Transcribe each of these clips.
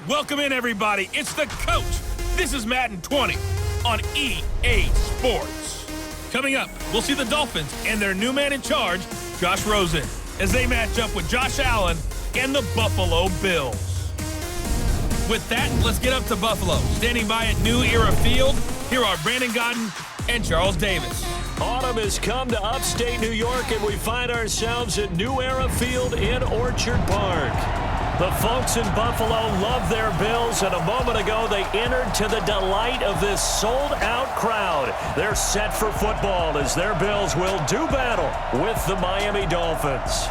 Welcome in, everybody. It's the coach. This is Madden 20 on EA Sports. Coming up, we'll see the Dolphins and their new man in charge, Josh Rosen, as they match up with Josh Allen and the Buffalo Bills. With that, let's get up to Buffalo. Standing by at New Era Field, here are Brandon Godden and Charles Davis. Autumn has come to upstate New York, and we find ourselves at New Era Field in Orchard Park. The folks in Buffalo love their Bills, and a moment ago they entered to the delight of this sold-out crowd. They're set for football as their Bills will do battle with the Miami Dolphins.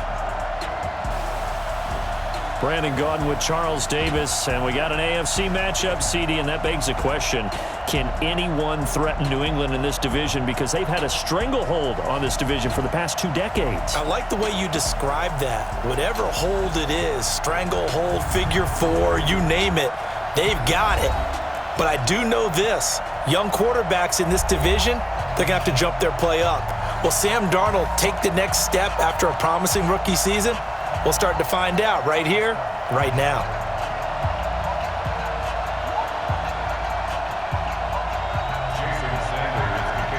Brandon Gaudin with Charles Davis, and we got an AFC matchup, CD, and that begs the question, can anyone threaten New England in this division, because they've had a stranglehold on this division for the past 2 decades? I like the way you describe that. Whatever hold it is, stranglehold, figure four, you name it, they've got it. But I do know this, young quarterbacks in this division, they're going to have to jump their play up. Will Sam Darnold take the next step after a promising rookie season? We'll start to find out right here, right now.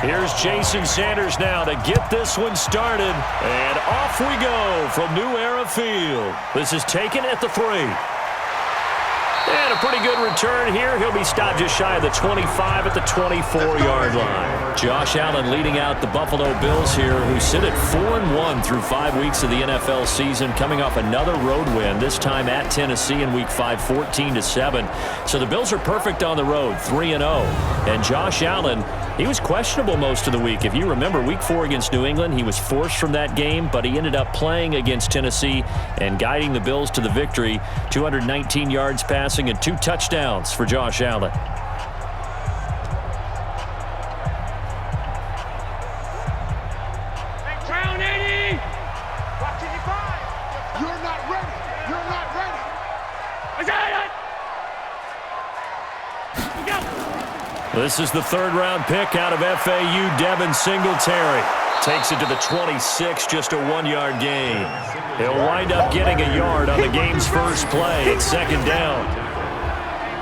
Here's Jason Sanders now to get this one started. And off we go from New Era Field. This is taken at the 3. And a pretty good return here. He'll be stopped just shy of the 25 at the 24-yard line. Josh Allen leading out the Buffalo Bills here, who sit at 4-1 through 5 weeks of the NFL season, coming off another road win, this time at Tennessee in Week 5, 14-7. So the Bills are perfect on the road, 3-0. And Josh Allen, he was questionable most of the week. If you remember, Week 4 against New England, he was forced from that game, but he ended up playing against Tennessee and guiding the Bills to the victory. 219 yards passing and 2 touchdowns for Josh Allen. This is the 3rd-round pick out of FAU, Devin Singletary. Takes it to the 26, just a 1-yard gain. He'll wind up getting a yard on the game's first play. It's 2nd down.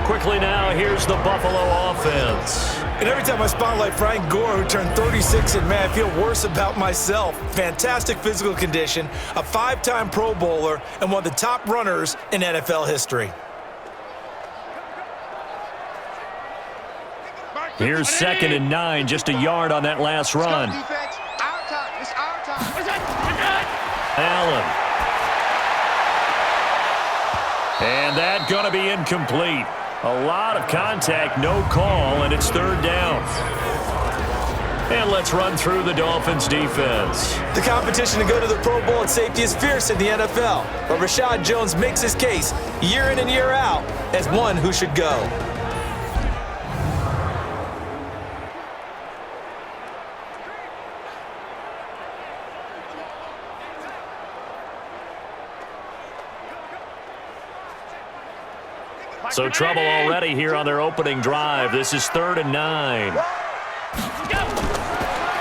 Quickly now, here's the Buffalo offense. And every time I spotlight Frank Gore, who turned 36, and man, I feel worse about myself. Fantastic physical condition, a 5-time Pro Bowler, and one of the top runners in NFL history. Here's 2nd and 9, just a yard on that last run. Allen. And that going to be incomplete. A lot of contact, no call, and it's 3rd down. And let's run through the Dolphins defense. The competition to go to the Pro Bowl at safety is fierce in the NFL, but Rashad Jones makes his case year in and year out as one who should go. So trouble already here on their opening drive. This is 3rd and 9.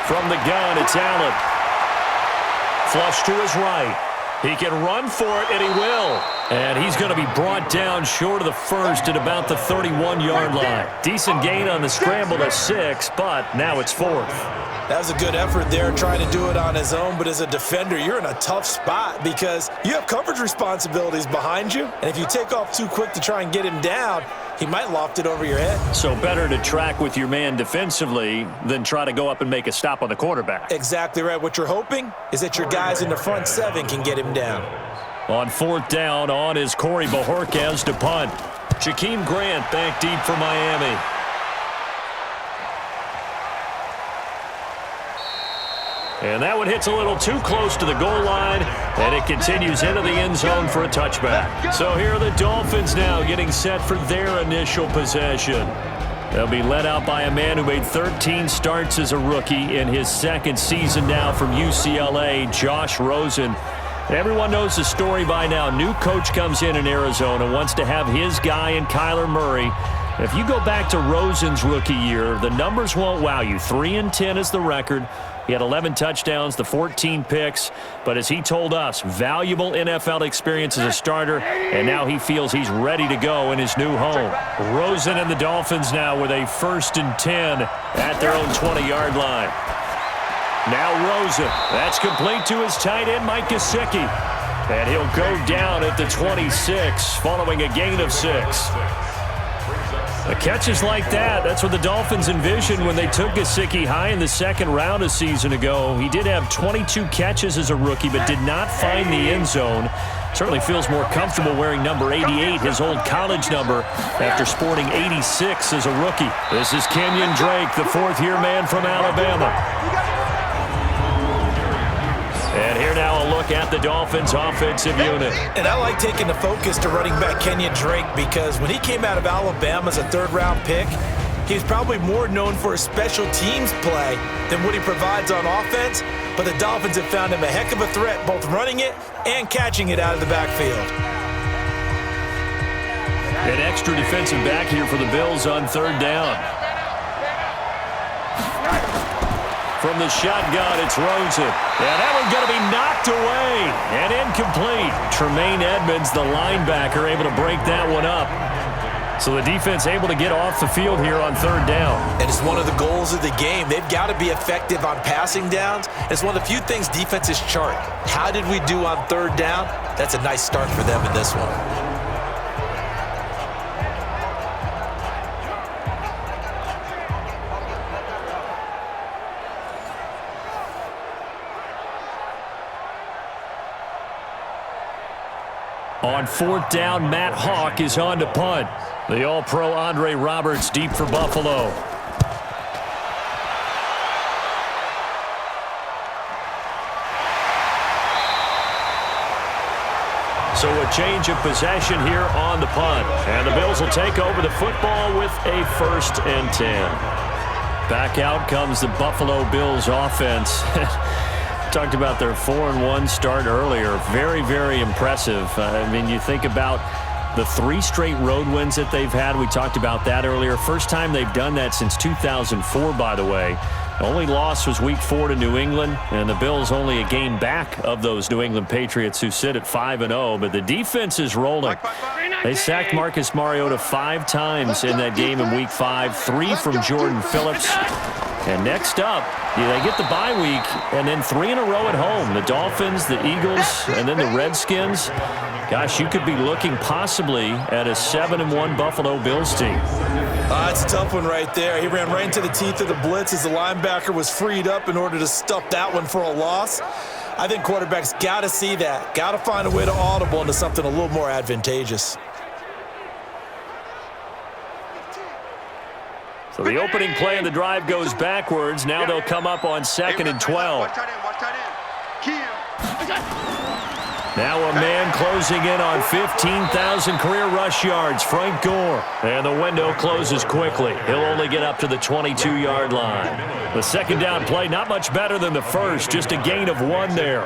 From the gun, it's Allen. Flush to his right. He can run for it, and he will. And he's going to be brought down short of the 1st at about the 31-yard line. Decent gain on the scramble to 6, but now it's 4th. That was a good effort there, trying to do it on his own. But as a defender, you're in a tough spot because you have coverage responsibilities behind you. And if you take off too quick to try and get him down, he might loft it over your head. So better to track with your man defensively than try to go up and make a stop on the quarterback. Exactly right. What you're hoping is that your guys in the front 7 can get him down. On 4th down, on is Corey Bojorquez to punt. Jakeem Grant back deep for Miami. And that one hits a little too close to the goal line, and it continues into the end zone for a touchback. So here are the Dolphins now getting set for their initial possession. They'll be led out by a man who made 13 starts as a rookie in his 2nd season now from UCLA, Josh Rosen. Everyone knows the story by now. New coach comes in Arizona, wants to have his guy in Kyler Murray. If you go back to Rosen's rookie year, the numbers won't wow you. 3-10 is the record. He had 11 touchdowns, the 14 picks. But as he told us, valuable NFL experience as a starter, and now he feels he's ready to go in his new home. Rosen and the Dolphins now with a 1st and 10 at their own 20-yard line. Now Rosen. That's complete to his tight end, Mike Gesicki. And he'll go down at the 26 following a gain of 6. The catches like that, that's what the Dolphins envisioned when they took Gesicki high in the 2nd round a season ago. He did have 22 catches as a rookie, but did not find the end zone. Certainly feels more comfortable wearing number 88, his old college number, after sporting 86 as a rookie. This is Kenyon Drake, the 4th-year man from Alabama. And here now a look at the Dolphins' offensive unit. And I like taking the focus to running back Kenyon Drake because when he came out of Alabama as a 3rd-round pick, he's probably more known for his special teams play than what he provides on offense. But the Dolphins have found him a heck of a threat, both running it and catching it out of the backfield. An extra defensive back here for the Bills on 3rd down. From the shotgun, it's Rosen. And that one's going to be knocked away and incomplete. Tremaine Edmonds, the linebacker, able to break that one up. So the defense able to get off the field here on 3rd down. And it's one of the goals of the game. They've got to be effective on passing downs. It's one of the few things defenses chart. How did we do on 3rd down? That's a nice start for them in this one. On 4th down, Matt Hawk is on to punt. The All-Pro Andre Roberts deep for Buffalo. So a change of possession here on the punt. And the Bills will take over the football with a 1st and 10. Back out comes the Buffalo Bills offense. Talked about their 4-1 start earlier. Very, very impressive. I mean, you think about the 3 straight road wins that they've had. We talked about that earlier. First time they've done that since 2004, by the way. The only loss was Week 4 to New England, and the Bills only a game back of those New England Patriots who sit at 5-0. But the defense is rolling. They sacked Marcus Mariota 5 times in that game in Week 5, 3 from Jordan Phillips. And next up, they get the bye week, and then 3 in a row at home. The Dolphins, the Eagles, and then the Redskins. Gosh, you could be looking possibly at a 7-1 Buffalo Bills team. It's a tough one right there. He ran right into the teeth of the blitz as the linebacker was freed up in order to stuff that one for a loss. I think quarterbacks got to see that. Got to find a way to audible into something a little more advantageous. So the opening play of the drive goes backwards. Now they'll come up on 2nd and 12. Now a man closing in on 15,000 career rush yards, Frank Gore. And the window closes quickly. He'll only get up to the 22-yard line. The 2nd down play, not much better than the first, just a gain of 1 there.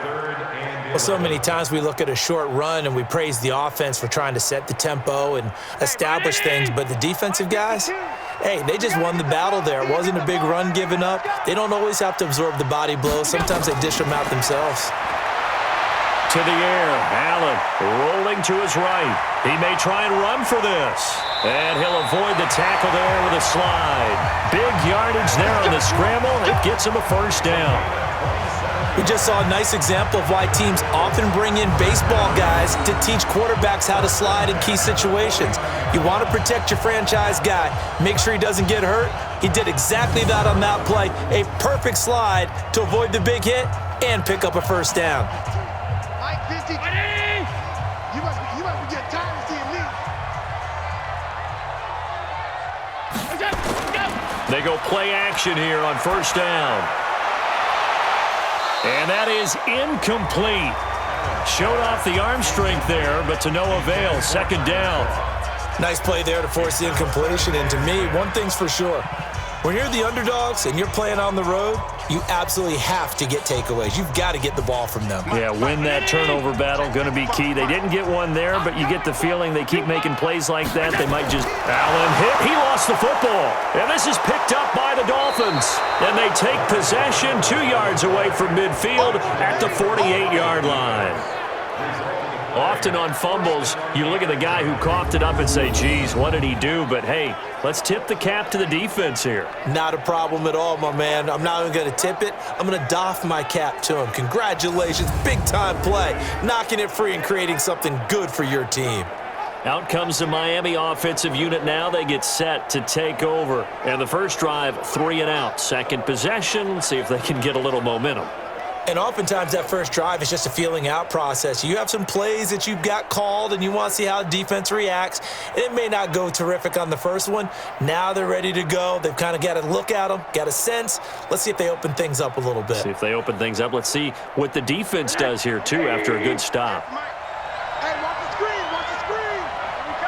Well, so many times we look at a short run and we praise the offense for trying to set the tempo and establish things, but the defensive guys, hey, they just won the battle there. It wasn't a big run given up. They don't always have to absorb the body blows. Sometimes they dish them out themselves. To the air, Allen rolling to his right. He may try and run for this. And he'll avoid the tackle there with a slide. Big yardage there on the scramble. It gets him a 1st down. We just saw a nice example of why teams often bring in baseball guys to teach quarterbacks how to slide in key situations. You want to protect your franchise guy. Make sure he doesn't get hurt. He did exactly that on that play. A perfect slide to avoid the big hit and pick up a 1st down. You must be getting tired of seeing me. They go play action here on 1st down. And that is incomplete. Showed off the arm strength there, but to no avail. 2nd down. Nice play there to force the incompletion. And to me, one thing's for sure. When you're the underdogs and you're playing on the road, you absolutely have to get takeaways. You've got to get the ball from them. Yeah, win that turnover battle, going to be key. They didn't get one there, but you get the feeling they keep making plays like that. They might just... Allen hit. He lost the football. And this is picked picked up by the Dolphins. And they take possession 2 yards away from midfield at the 48-yard line. Often on fumbles, you look at the guy who coughed it up and say, geez, what did he do? But, hey, let's tip the cap to the defense here. Not a problem at all, my man. I'm not even going to tip it. I'm going to doff my cap to him. Congratulations, big-time play. Knocking it free and creating something good for your team. Out comes the Miami offensive unit now. They get set to take over. And the first drive, 3 and out. Second possession, see if they can get a little momentum. And oftentimes that first drive is just a feeling out process. You have some plays that you've got called and you want to see how the defense reacts. It may not go terrific on the first one. Now they're ready to go. They've kind of got to look at them, got a sense. Let's see if they open things up a little bit. See if they open things up. Let's see what the defense does here, too, after a good stop. Hey, watch the screen, watch the screen.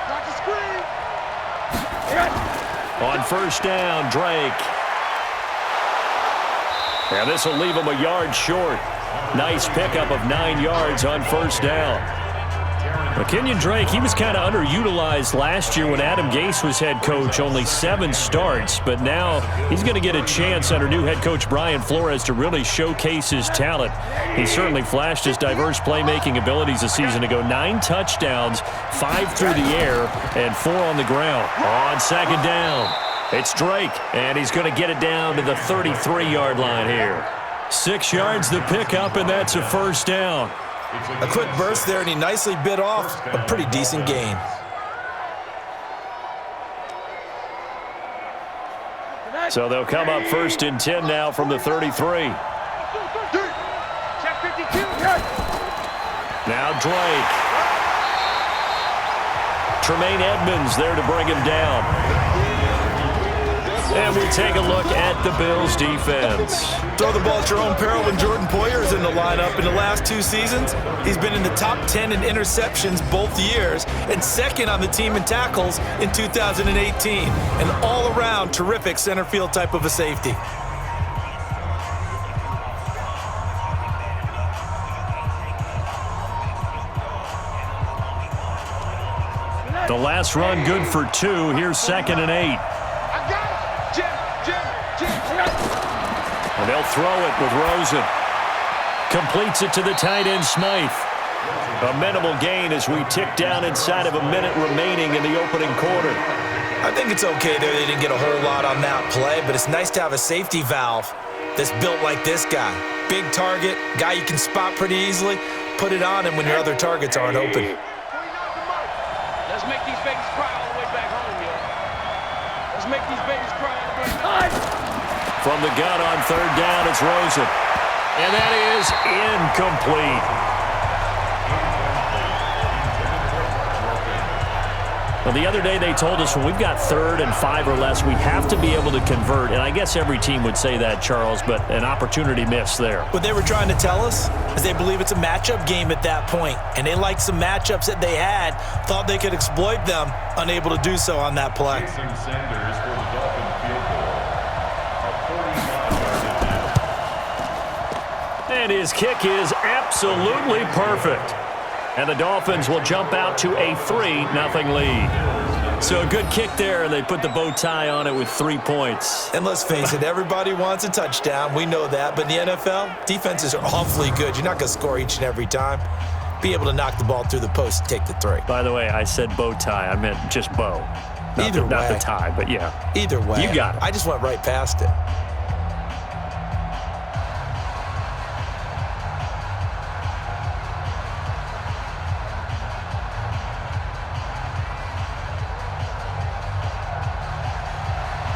Watch the screen. On first down, Drake. And this will leave him a yard short. Nice pickup of 9 yards on first down. Kenyon Drake, he was kind of underutilized last year when Adam Gase was head coach. Only 7 starts, but now he's going to get a chance under new head coach Brian Flores to really showcase his talent. He certainly flashed his diverse playmaking abilities a season ago. 9 touchdowns, 5 through the air, and 4 on the ground. On second down, it's Drake, and he's going to get it down to the 33-yard line here. 6 yards the pickup, and that's a first down. A quick burst there, and he nicely bit off a pretty decent gain. So they'll come up first and 10 now from the 33. Check 52. Now Drake. Tremaine Edmonds there to bring him down. And we take a look at the Bills' defense. Throw the ball at your own peril when Jordan Poyer is in the lineup. In the last 2 seasons, he's been in the top 10 in interceptions both years and second on the team in tackles in 2018. An all-around terrific center field type of a safety. The last run good for 2. Here's 2nd and 8. And they'll throw it with Rosen. Completes it to the tight end, Smythe. A minimal gain as we tick down inside of a minute remaining in the opening quarter. I think it's okay there. They didn't get a whole lot on that play, but it's nice to have a safety valve that's built like this guy. Big target, guy you can spot pretty easily. Put it on him when your other targets aren't open. Let's make these babies cry all the way back home, yo. Let's make these babies cry all the way back home. From the gun on third down, it's Rosen. And that is incomplete. Well, the other day they told us when we've got 3rd and 5 or less, we have to be able to convert. And I guess every team would say that, Charles, but an opportunity missed there. What they were trying to tell us is they believe it's a matchup game at that point, and they liked some matchups that they had, thought they could exploit them, unable to do so on that play. Jason Sanders for the Dolphins field goal. And his kick is absolutely perfect. And the Dolphins will jump out to a 3-0 lead. So a good kick there, and they put the bow tie on it with 3 points. And let's face it, everybody wants a touchdown. We know that. But in the NFL, defenses are awfully good. You're not going to score each and every time. Be able to knock the ball through the post and take the 3. By the way, I said bow tie. I meant just bow. Not the tie, but yeah. Either way. You got it. I just went right past it.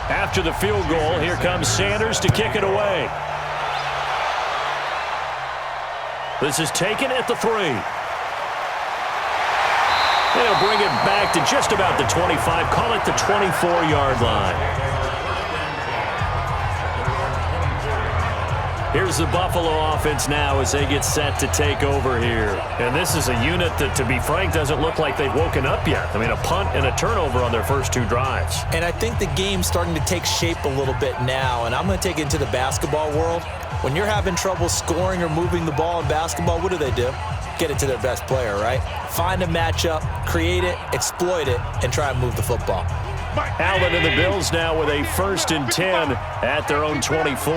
After the field goal, here comes Sanders to kick it away. This is taken at the 3. They'll bring it back to just about the 25. Call it the 24-yard line. Here's the Buffalo offense now as they get set to take over here. And this is a unit that, to be frank, doesn't look like they've woken up yet. I mean, a punt and a turnover on their first 2 drives. And I think the game's starting to take shape a little bit now, and I'm going to take it into the basketball world. When you're having trouble scoring or moving the ball in basketball, what do? Get it to their best player, right? Find a matchup, create it, exploit it, and try and move the football. Allen and the Bills now with a 1st and 10 at their own 24.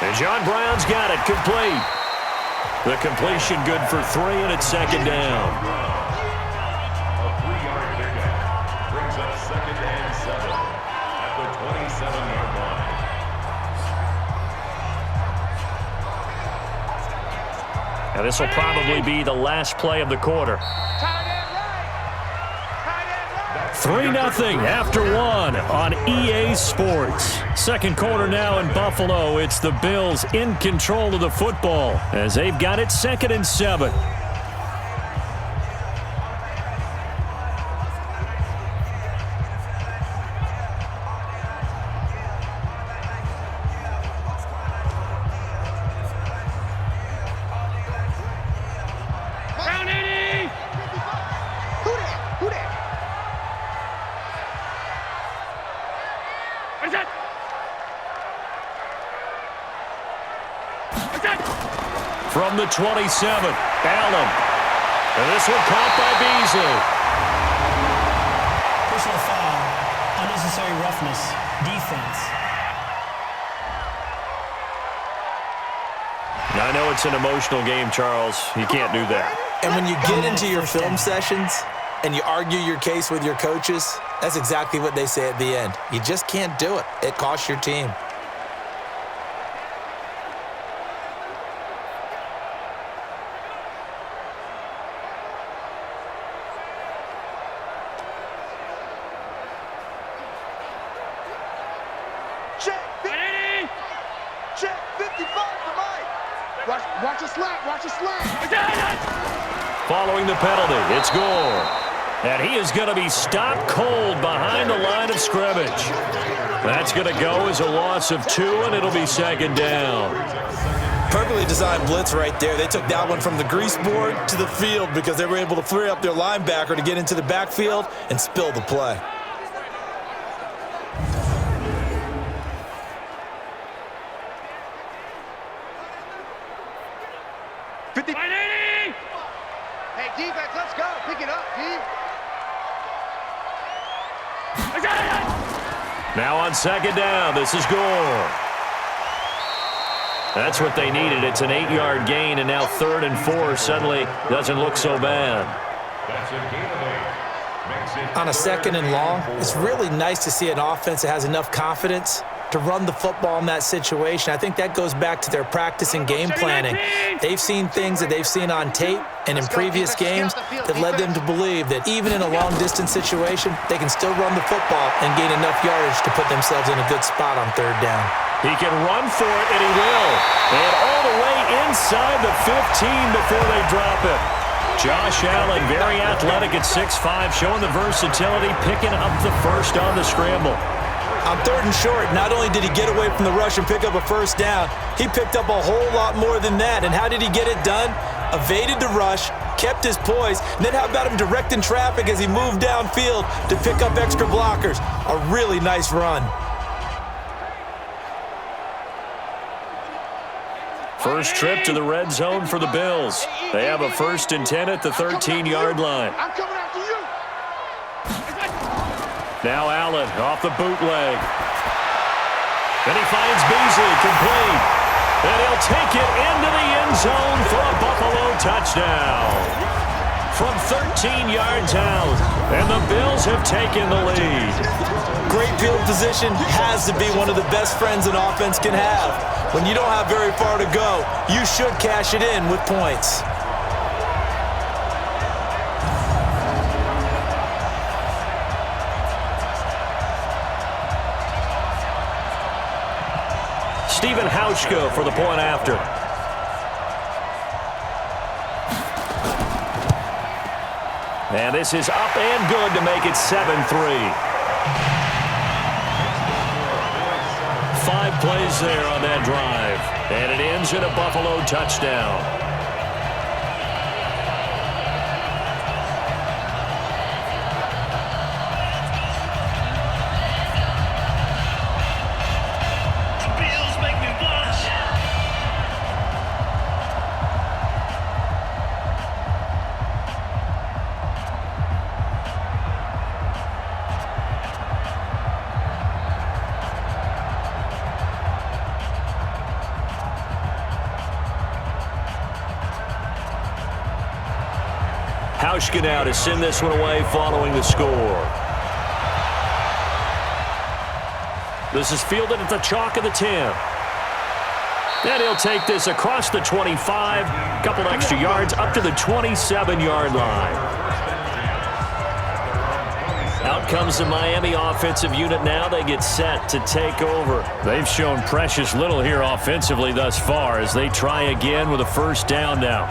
And John Brown's got it complete. The completion good for 3, and it's 2nd down. A 3-yard pickup brings up 2nd and 7 at the 27-yard line. Now this will probably be the last play of the quarter. 3-0 after 1 on EA Sports. 2nd quarter now in Buffalo. It's the Bills in control of the football as they've got it 2nd and 7. From the 27, Allen. And this one caught by Beasley. Personal foul, unnecessary roughness, defense. Now, I know it's an emotional game, Charles. You can't do that. And when you get into your film sessions and you argue your case with your coaches, that's exactly what they say at the end. You just can't do it. It costs your team. Watch a slap, watch a slap. Following the penalty, it's Gore. And he is going to be stopped cold behind the line of scrimmage. That's going to go as a loss of 2, and it'll be 2nd down. Perfectly designed blitz right there. They took that one from the grease board to the field because they were able to free up their linebacker to get into the backfield and spill the play. Hey, defense, let's go. Pick it up, D. Now on 2nd down, this is Gore. That's what they needed. It's an 8-yard gain, and now 3rd and 4 suddenly doesn't look so bad. That's a gain of 8. On a 2nd and long, it's really nice to see an offense that has enough confidence to run the football in that situation. I think that goes back to their practice and game planning. They've seen things that they've seen on tape and in previous games that led them to believe that even in a long-distance situation, they can still run the football and gain enough yardage to put themselves in a good spot on 3rd down. He can run for it, and he will. And all the way inside the 15 before they drop it. Josh Allen, very athletic at 6'5", showing the versatility, picking up the first on the scramble. On 3rd and short, not only did he get away from the rush and pick up a 1st down, he picked up a whole lot more than that. And how did he get it done? Evaded the rush, kept his poise, and then how about him directing traffic as he moved downfield to pick up extra blockers? A really nice run. First trip to the red zone for the Bills. They have a 1st and 10 at the 13-yard line. I'm coming after you. Now Allen off the bootleg. Then he finds Beasley complete. And he'll take it into the end zone for a Buffalo touchdown. From 13 yards out. And the Bills have taken the lead. Great field position has to be one of the best friends an offense can have. When you don't have very far to go, you should cash it in with points. Stephen Hauschka for the point after. And this is up and good to make it 7-3. 5 plays there on that drive. And it ends in a Buffalo touchdown. Hauschka now to send this one away following the score. This is fielded at the chalk of the 10. And he'll take this across the 25, a couple extra yards up to the 27-yard line. Out comes the Miami offensive unit now. They get set to take over. They've shown precious little here offensively thus far as they try again with a first down now.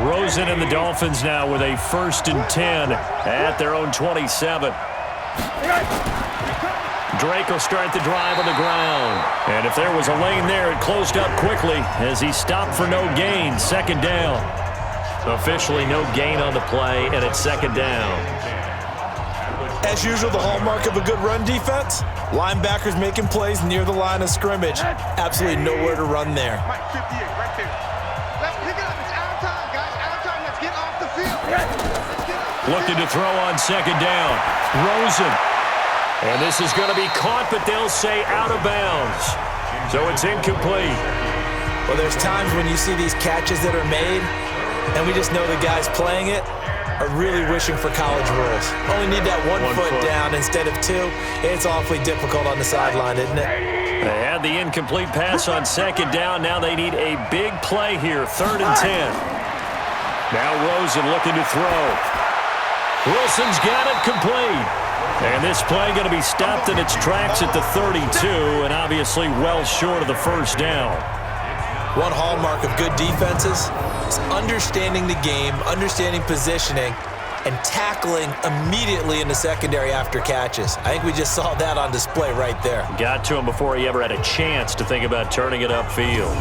Rosen and the Dolphins now with a 1st and 10 at their own 27. Drake will start the drive on the ground. And if there was a lane there, it closed up quickly as he stopped for no gain. 2nd down. Officially no gain on the play, and it's 2nd down. As usual, the hallmark of a good run defense, linebackers making plays near the line of scrimmage. Absolutely nowhere to run there. Mike 58 right there. Let's pick it up. It's out of time, guys. Out of time. Let's get off the field. Looking to throw on 2nd down. Rosen. And this is going to be caught, but they'll say out of bounds. So it's incomplete. Well, there's times when you see these catches that are made, and we just know the guys playing it are really wishing for college rules. Only need that one foot down instead of 2. It's awfully difficult on the sideline, isn't it? They had the incomplete pass on 2nd down. Now they need a big play here, 3rd and 10. Now Rosen looking to throw. Wilson's got it complete. And this play going to be stopped in its tracks at the 32, and obviously well short of the 1st down. One hallmark of good defenses is understanding the game, understanding positioning, and tackling immediately in the secondary after catches. I think we just saw that on display right there. Got to him before he ever had a chance to think about turning it upfield.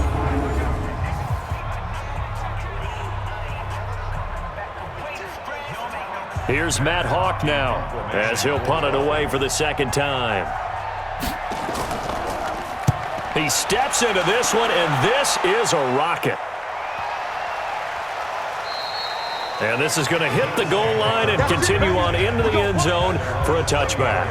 Here's Matt Hawk now as he'll punt it away for the 2nd time. He steps into this one, and this is a rocket. And this is going to hit the goal line and continue on into the end zone for a touchback.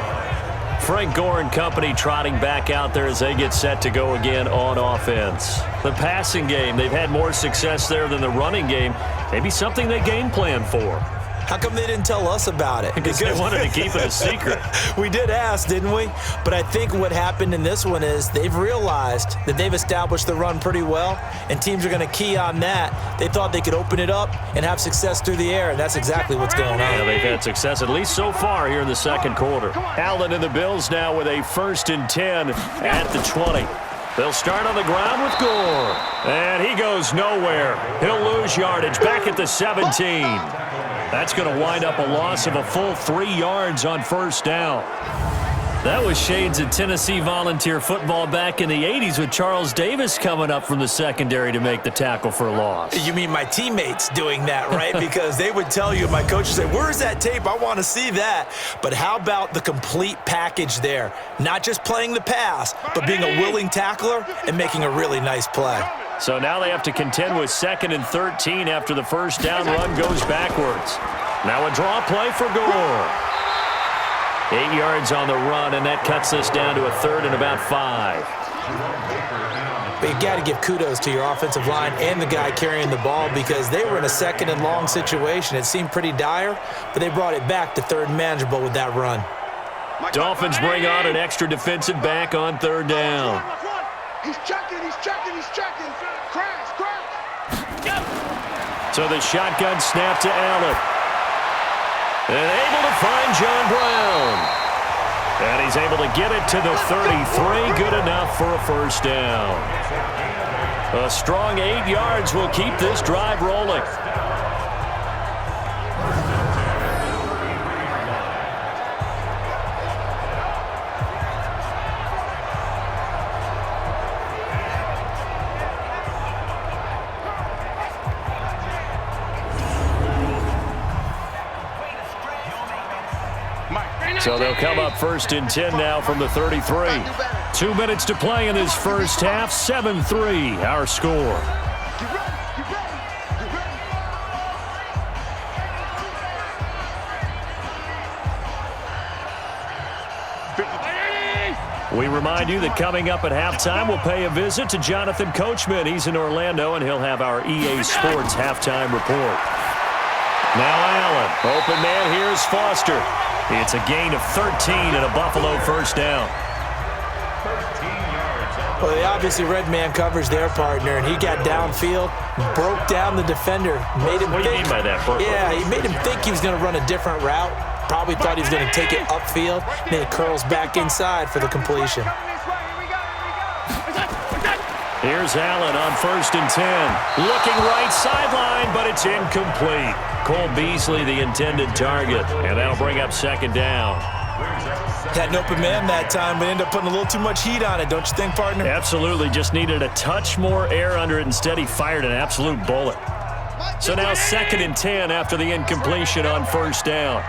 Frank Gore and company trotting back out there as they get set to go again on offense. The passing game, they've had more success there than the running game. Maybe something they game plan for. How come they didn't tell us about it? Because they wanted to keep it a secret. We did ask, didn't we? But I think what happened in this one is they've realized that they've established the run pretty well, and teams are going to key on that. They thought they could open it up and have success through the air, and that's exactly what's going on. Yeah, they've had success, at least so far, here in the 2nd quarter. Allen and the Bills now with a 1st and 10 at the 20. They'll start on the ground with Gore. And he goes nowhere. He'll lose yardage back at the 17. That's going to wind up a loss of a full 3 yards on 1st down. That was shades of Tennessee volunteer football back in the 80s with Charles Davis coming up from the secondary to make the tackle for a loss. You mean my teammates doing that, right? Because they would tell you, my coach would say, where's that tape? I want to see that. But how about the complete package there? Not just playing the pass, but being a willing tackler and making a really nice play. So now they have to contend with 2nd and 13 after the 1st down run goes backwards. Now a draw play for Gore. 8 yards on the run, and that cuts this down to a 3rd and about 5. But you got to give kudos to your offensive line and the guy carrying the ball because they were in a 2nd and long situation. It seemed pretty dire, but they brought it back to 3rd and manageable with that run. Dolphins bring on an extra defensive back on 3rd down. He's checking, he's checking, he's checking. Crash, crash. So the shotgun snap to Allen. And able to find John Brown. And he's able to get it to the 33. Good enough for a 1st down. A strong 8 yards will keep this drive rolling. So they'll come up 1st and 10 now from the 33. 2 minutes to play in this first half. 7-3 our score. We remind you that coming up at halftime, we'll pay a visit to Jonathan Coachman. He's in Orlando, and he'll have our EA Sports halftime report. Now Allen. Open man, here's Foster. It's a gain of 13 and a Buffalo first down. Well, they obviously red man coverage their partner, and he got downfield, broke down the defender, made him What do you mean by that, Bert? Yeah, he made him think he was going to run a different route. Probably thought he was going to take it upfield, and then it curls back inside for the completion. Here's Allen on 1st and 10. Looking right sideline, but it's incomplete. Cole Beasley, the intended target, and that'll bring up 2nd down. Had an open man that time, but ended up putting a little too much heat on it, don't you think, partner? Absolutely. Just needed a touch more air under it. Instead, he fired an absolute bullet. So now 2nd and 10 after the incompletion on 1st down.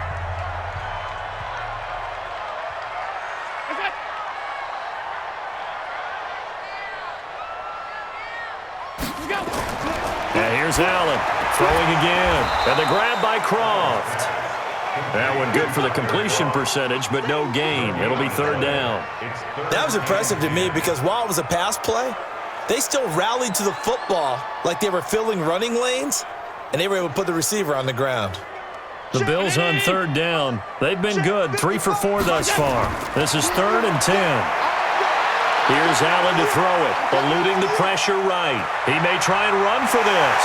And here's Allen throwing again. And the grab by Croft. That one good for the completion percentage, but no gain. It'll be 3rd down. That was impressive to me because while it was a pass play, they still rallied to the football like they were filling running lanes, and they were able to put the receiver on the ground. The Bills on 3rd down. They've been good, 3 for 4 thus far. This is 3rd and 10. Here's Allen to throw it, eluding the pressure right. He may try and run for this.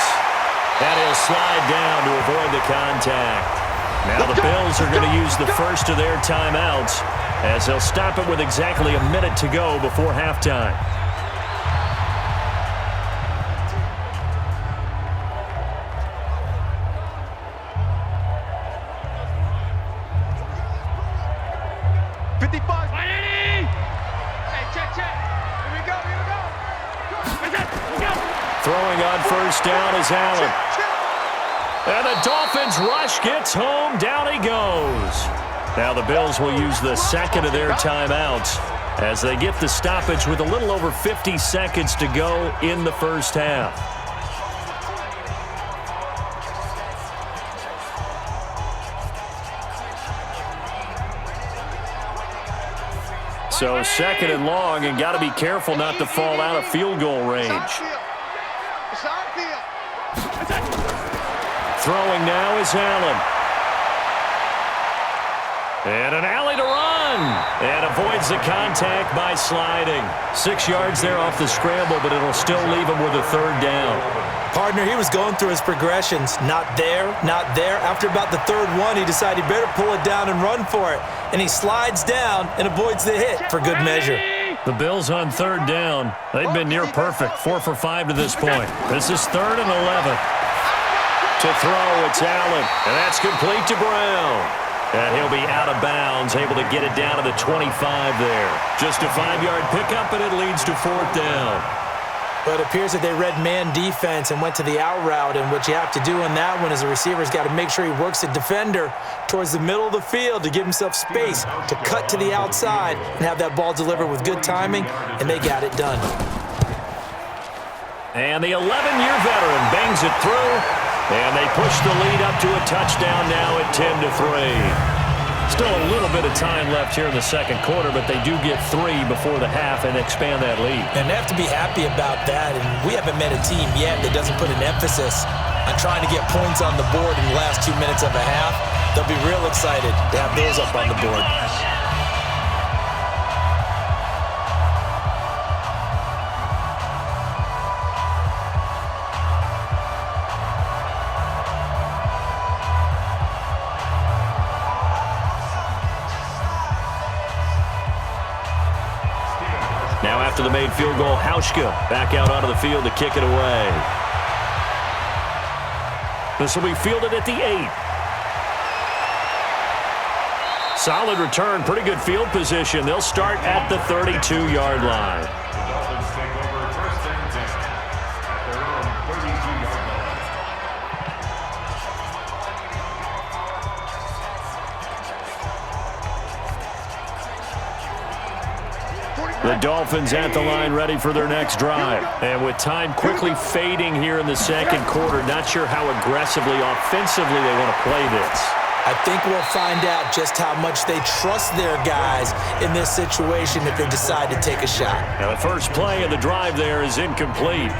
And he'll slide down to avoid the contact. Now the Bills are going to use the first of their timeouts as they'll stop it with exactly a minute to go before halftime. Throwing on 1st down is Allen. And the Dolphins rush gets home. Down he goes. Now the Bills will use the 2nd of their timeouts as they get the stoppage with a little over 50 seconds to go in the first half. So 2nd and long, and got to be careful not to fall out of field goal range. Throwing now is Allen. And an alley to run. And avoids the contact by sliding. 6 yards there off the scramble, but it'll still leave him with a 3rd down. Partner, he was going through his progressions. Not there, not there. After about the 3rd one, he decided he better pull it down and run for it. And he slides down and avoids the hit for good measure. The Bills on 3rd down. They've been near perfect, 4 for 5 to this point. This is 3rd and 11. To throw, it's Allen, and that's complete to Brown. And he'll be out of bounds, able to get it down to the 25 there. Just a 5-yard pickup, and it leads to 4th down. But it appears that they read man defense and went to the out route, and what you have to do in that one is the receiver's got to make sure he works the defender towards the middle of the field to give himself space to cut to the outside and have that ball delivered with good timing, and they got it done. And the 11-year veteran bangs it through. And they push the lead up to a touchdown now at 10-3. Still a little bit of time left here in the 2nd quarter, but they do get 3 before the half and expand that lead. And they have to be happy about that. And we haven't met a team yet that doesn't put an emphasis on trying to get points on the board in the last 2 minutes of a half. They'll be real excited to have those up on the board. Now after the made field goal, Hauschka back out onto the field to kick it away. This will be fielded at the 8. Solid return, pretty good field position. They'll start at the 32-yard line. The Dolphins take over 1st and 10 at their own 32-yard line. The Dolphins at the line ready for their next drive. And with time quickly fading here in the 2nd quarter, not sure how aggressively, offensively they want to play this. I think we'll find out just how much they trust their guys in this situation if they decide to take a shot. Now the first play of the drive there is incomplete.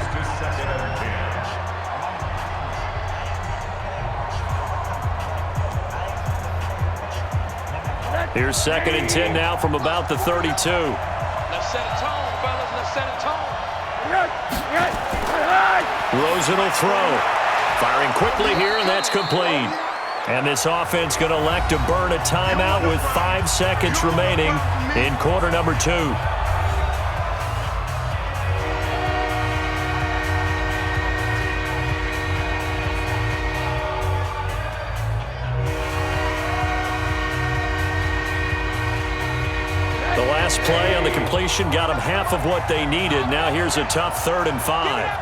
Here's 2nd and 10 now from about the 32. Let's set a tone, fellas. Let's set a tone. Rosen will throw. Firing quickly here, and that's complete. And this offense going to elect to burn a timeout with 5 seconds remaining in quarter number 2. The last play on the completion got them half of what they needed. Now here's a tough 3rd and 5.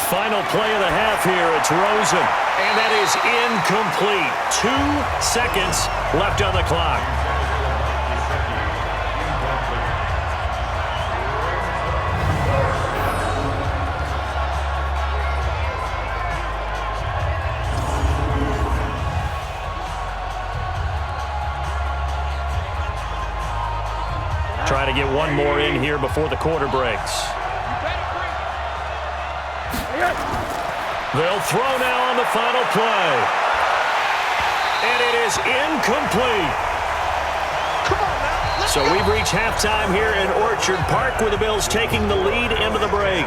Final play of the half here. It's Rosen. And that is incomplete. 2 seconds left on the clock. Trying to get one more in here before the quarter breaks. They'll throw now on the final play. And it is incomplete. Come on now. So we've reached halftime here in Orchard Park with the Bills taking the lead into the break.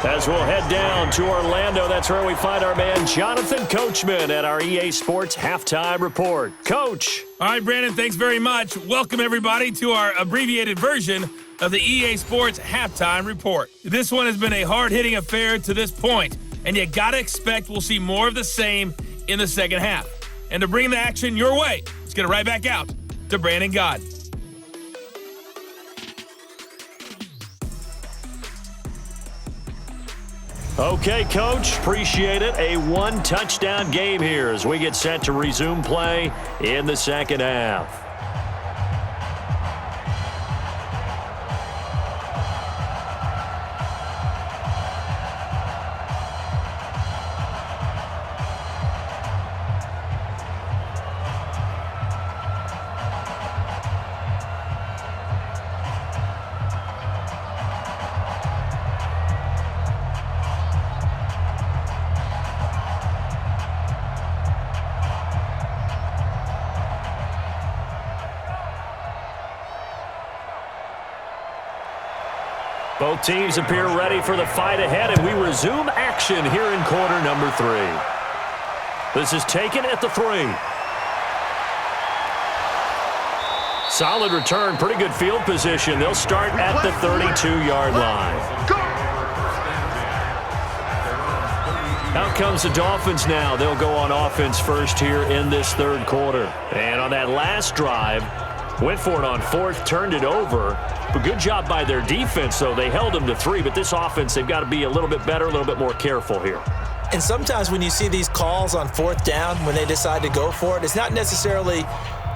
As we'll head down to Orlando, that's where we find our man Jonathan Coachman at our EA Sports Halftime Report. Coach. All right, Brandon, thanks very much. Welcome, everybody, to our abbreviated version of the EA Sports Halftime Report. This one has been a hard-hitting affair to this point, and you got to expect we'll see more of the same in the second half. And to bring the action your way, let's get it right back out to Brandon God. Okay, Coach, appreciate it. A 1-touchdown game here as we get set to resume play in the second half. Both teams appear ready for the fight ahead, and we resume action here in quarter number 3. This is taken at the 3. Solid return, pretty good field position. They'll start at the 32-yard line. Out comes the Dolphins now. They'll go on offense first here in this third quarter. And on that last drive, went for it on 4th, turned it over. But good job by their defense, though. They held them to 3, but this offense, they've got to be a little bit better, a little bit more careful here. And sometimes when you see these calls on 4th down, when they decide to go for it, it's not necessarily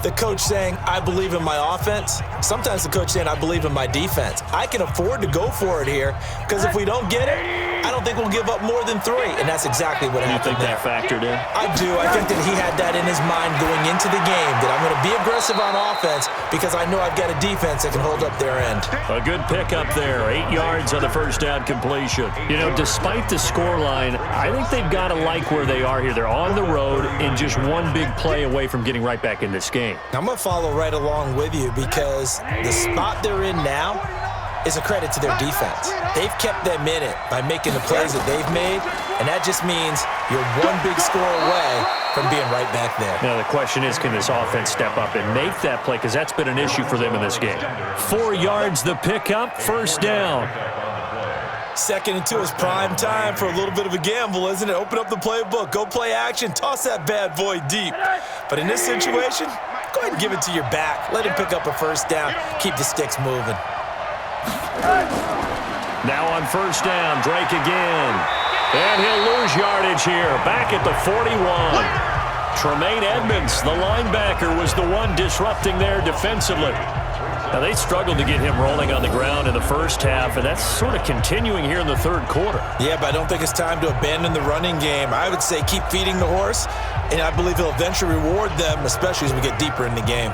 the coach saying, I believe in my offense. Sometimes the coach saying, I believe in my defense. I can afford to go for it here because if we don't get it, I don't think we'll give up more than 3. And that's exactly what happened there. You think that factored in? I do. I think that he had that in his mind going into the game, that I'm going to be aggressive on offense because I know I've got a defense that can hold up their end. A good pickup there. 8 yards on the first down completion. You know, despite the scoreline, I think they've got to like where they are here. They're on the road and just one big play away from getting right back in this game. I'm going to follow right along with you because the spot they're in now is a credit to their defense. They've kept them in it by making the plays that they've made, and that just means you're one big score away from being right back there. Now, the question is, can this offense step up and make that play? Because that's been an issue for them in this game. 4 yards the pickup, first down. 2nd and 2 is prime time for a little bit of a gamble, isn't it? Open up the playbook, go play action, toss that bad boy deep. But in this situation, go ahead and give it to your back. Let him pick up a first down, keep the sticks moving. Now on first down, Drake again. And he'll lose yardage here, back at the 41. Tremaine Edmonds, the linebacker, was the one disrupting there defensively. Now, they struggled to get him rolling on the ground in the first half, and that's sort of continuing here in the third quarter. Yeah, but I don't think it's time to abandon the running game. I would say keep feeding the horse, and I believe he'll eventually reward them, especially as we get deeper in the game.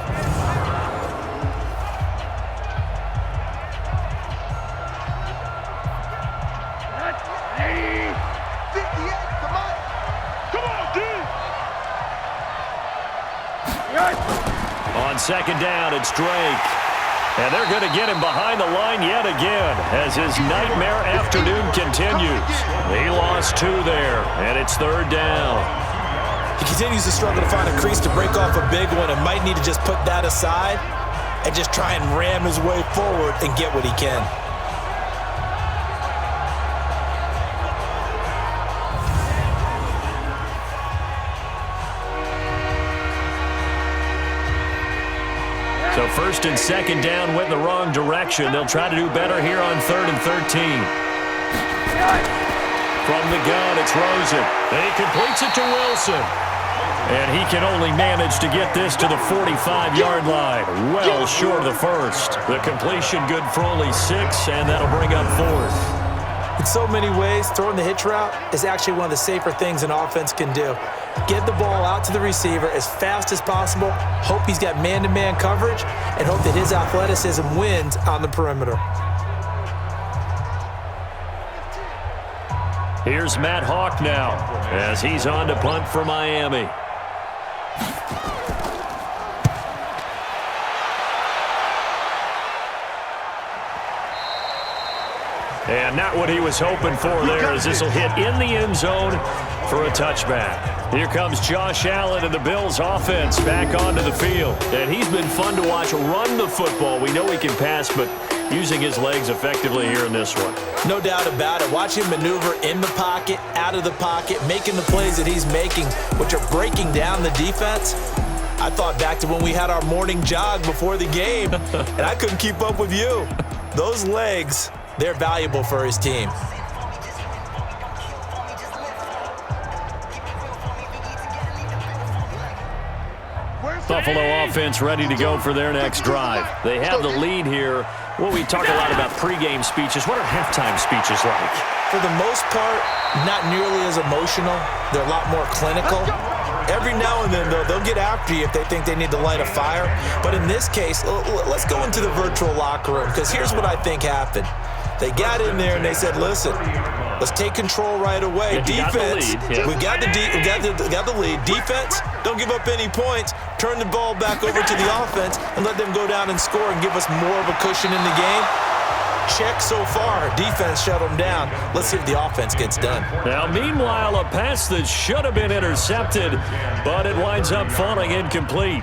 On second down, it's Drake. And they're going to get him behind the line yet again as his nightmare afternoon continues. He lost 2 there, and it's third down. He continues to struggle to find a crease to break off a big one and might need to just put that aside and just try and ram his way forward and get what he can. So first and second down went in the wrong direction. They'll try to do better here on 3rd and 13. From the gun, it's Rosen. And he completes it to Wilson. And he can only manage to get this to the 45-yard line. Well short of the first. The completion good for only 6, and that'll bring up 4th. In so many ways, throwing the hitch route is actually one of the safer things an offense can do. Get the ball out to the receiver as fast as possible, hope he's got man-to-man coverage, and hope that his athleticism wins on the perimeter. Here's Matt Hawk now as he's on to punt for Miami. And not what he was hoping for there, as this will hit in the end zone for a touchback. Here comes Josh Allen and the Bills offense back onto the field. And he's been fun to watch run the football. We know he can pass, but using his legs effectively here in this one. No doubt about it. Watch him maneuver in the pocket, out of the pocket, making the plays that he's making, which are breaking down the defense. I thought back to when we had our morning jog before the game, and I couldn't keep up with you. Those legs, they're valuable for his team. Buffalo offense ready to go for their next drive. They have the lead here. Well, we talk a lot about pregame speeches. What are halftime speeches like? For the most part, not nearly as emotional. They're a lot more clinical. Every now and then, though, they'll get after you if they think they need to light a fire. But in this case, let's go into the virtual locker room, because here's what I think happened. They got in there and they said, listen, let's take control right away. Defense, we got the lead. Defense, don't give up any points. Turn the ball back over to the offense and let them go down and score and give us more of a cushion in the game. Check so far. Defense shut them down. Let's see if the offense gets done. Now, meanwhile, a pass that should have been intercepted, but it winds up falling incomplete.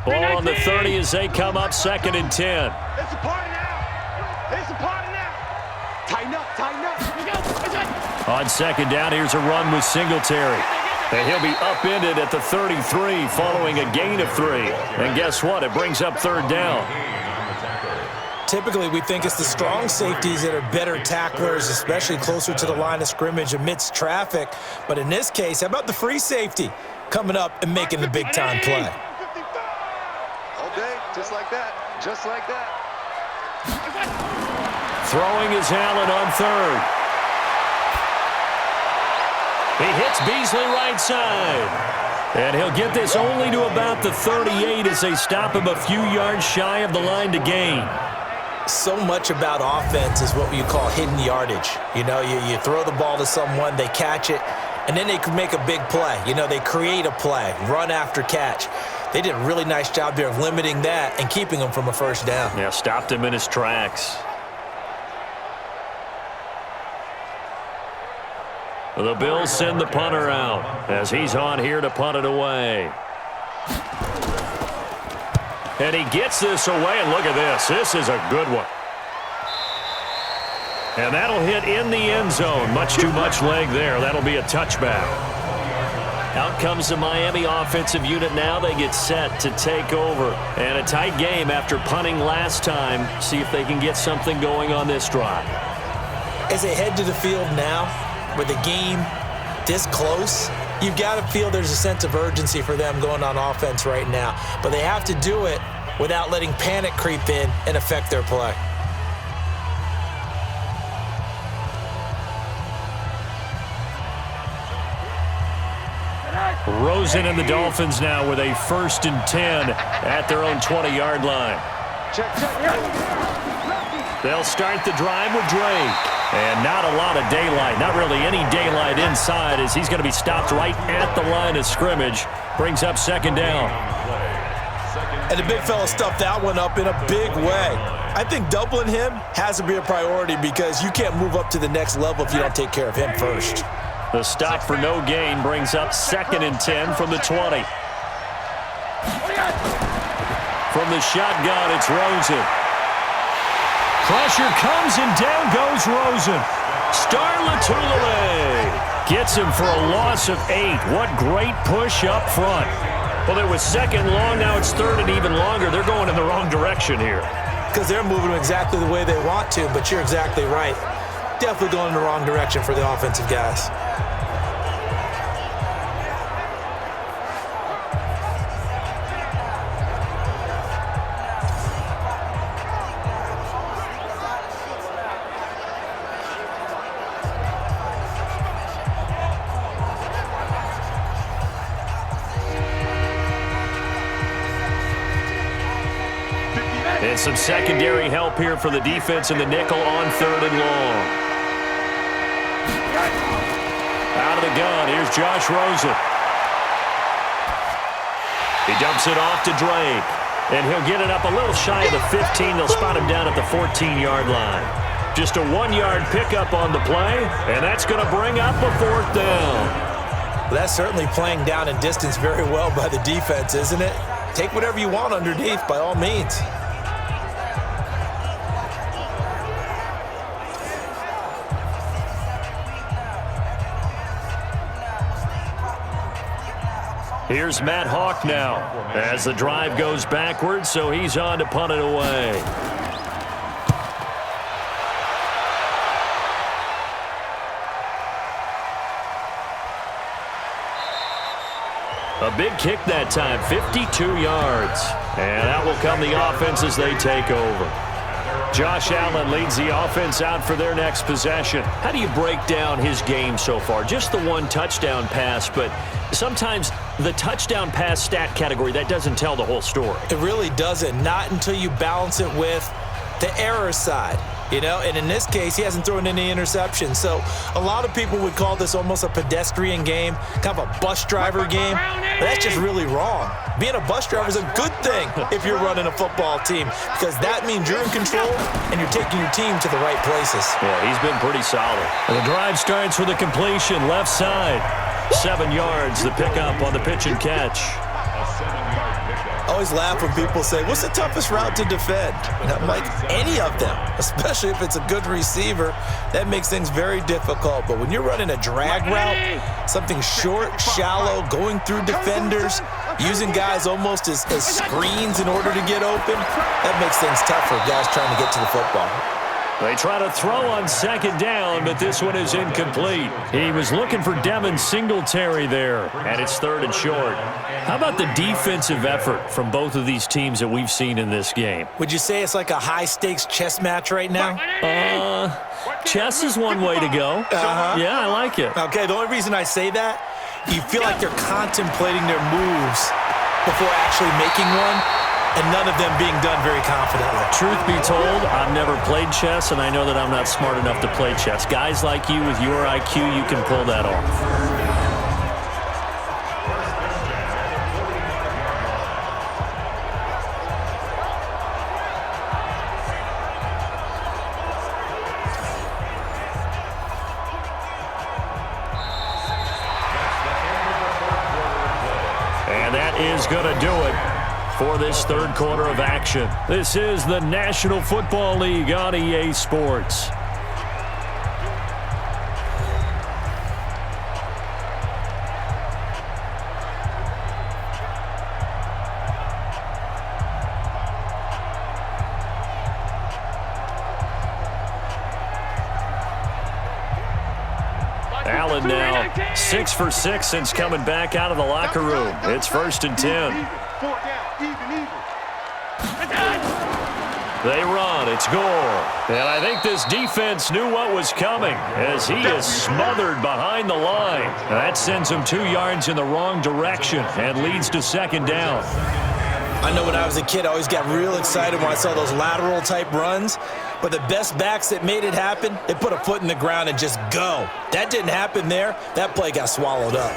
Ball on the 30 as they come up 2nd and 10. It's a party now. It's a party now. Tighten up, tighten up. On 2nd down, here's a run with Singletary. And he'll be upended at the 33 following a gain of 3. And guess what? It brings up 3rd down. Typically, we think it's the strong safeties that are better tacklers, especially closer to the line of scrimmage amidst traffic. But in this case, how about the free safety coming up and making the big-time play? Okay, just like that. Just like that. Throwing is Allen on 3rd. He hits Beasley right side. And he'll get this only to about the 38 as they stop him a few yards shy of the line to gain. So much about offense is what you call hidden yardage. You know, you throw the ball to someone, they catch it, and then they can make a big play. You know, they create a play, run after catch. They did a really nice job there of limiting that and keeping him from a first down. Yeah, stopped him in his tracks. The Bills send the punter out as he's on here to punt it away. And he gets this away, and look at this. This is a good one. And that'll hit in the end zone. Much too much leg there. That'll be a touchback. Out comes the Miami offensive unit now. They get set to take over. And a tight game after punting last time. See if they can get something going on this drive. As they head to the field now, with the game this close, You've got to feel there's a sense of urgency for them going on offense right now. But they have to do it without letting panic creep in and affect their play. Rosen and the Dolphins now with a 1st and 10 at their own 20-yard line. They'll start the drive with Drake. And not a lot of daylight, not really any daylight inside, as he's going to be stopped right at the line of scrimmage. Brings up 2nd down. And the big fella stuffed that one up in a big way. I think doubling him has to be a priority because you can't move up to the next level if you don't take care of him first. The stop for no gain brings up 2nd and 10 from the 20. From the shotgun, it's Rosen. Pressure comes and down goes Rosen. Stalemate gets him for a loss of 8. What great push up front. Well, it was 2nd long, now it's 3rd and even longer. They're going in the wrong direction here. Because they're moving them exactly the way they want to, but you're exactly right. Definitely going in the wrong direction for the offensive guys. And some secondary help here for the defense in the nickel on 3rd and long. Out of the gun, here's Josh Rosen. He dumps it off to Drake. And he'll get it up a little shy of the 15. They'll spot him down at the 14-yard line. Just a 1-yard pickup on the play, and that's going to bring up a 4th down. Well, that's certainly playing down in distance very well by the defense, isn't it? Take whatever you want underneath, by all means. Here's Matt Hawk now as the drive goes backwards, so he's on to punt it away. A big kick that time, 52 yards. And out will come the offense as they take over. Josh Allen leads the offense out for their next possession. How do you break down his game so far? Just the 1 touchdown pass, but sometimes the touchdown pass stat category, that doesn't tell the whole story. It really doesn't. Not until you balance it with the error side. You know, and in this case, he hasn't thrown any interceptions. So a lot of people would call this almost a pedestrian game, kind of a bus driver game. But that's just really wrong. Being a bus driver is a good thing if you're running a football team because that means you're in control and you're taking your team to the right places. Yeah, he's been pretty solid. And the drive starts with a completion, left side. 7 yards, the pickup on the pitch and catch. I always laugh when people say, what's the toughest route to defend? And I'm like, any of them, especially if it's a good receiver. That makes things very difficult. But when you're running a drag route, something short, shallow, going through defenders, using guys almost as screens in order to get open, that makes things tough for guys trying to get to the football. They try to throw on 2nd down, but this one is incomplete. He was looking for Devin Singletary there, and it's 3rd and short. How about the defensive effort from both of these teams that we've seen in this game? Would you say it's like a high-stakes chess match right now? Chess is one way to go. Yeah, I like it. Okay, the only reason I say that, you feel like they're contemplating their moves before actually making one. And none of them being done very confidently. Truth be told, I've never played chess, and I know that I'm not smart enough to play chess. Guys like you with your IQ, you can pull that off. And that is going to do it for this 3rd quarter of action. This is the National Football League on EA Sports. Allen now 6 for 6 since coming back out of the locker room. It's 1st and 10. They run. It's Gore. And I think this defense knew what was coming as he is smothered behind the line. That sends him 2 yards in the wrong direction and leads to 2nd down. I know when I was a kid, I always got real excited when I saw those lateral-type runs. But the best backs that made it happen, they put a foot in the ground and just go. That didn't happen there. That play got swallowed up.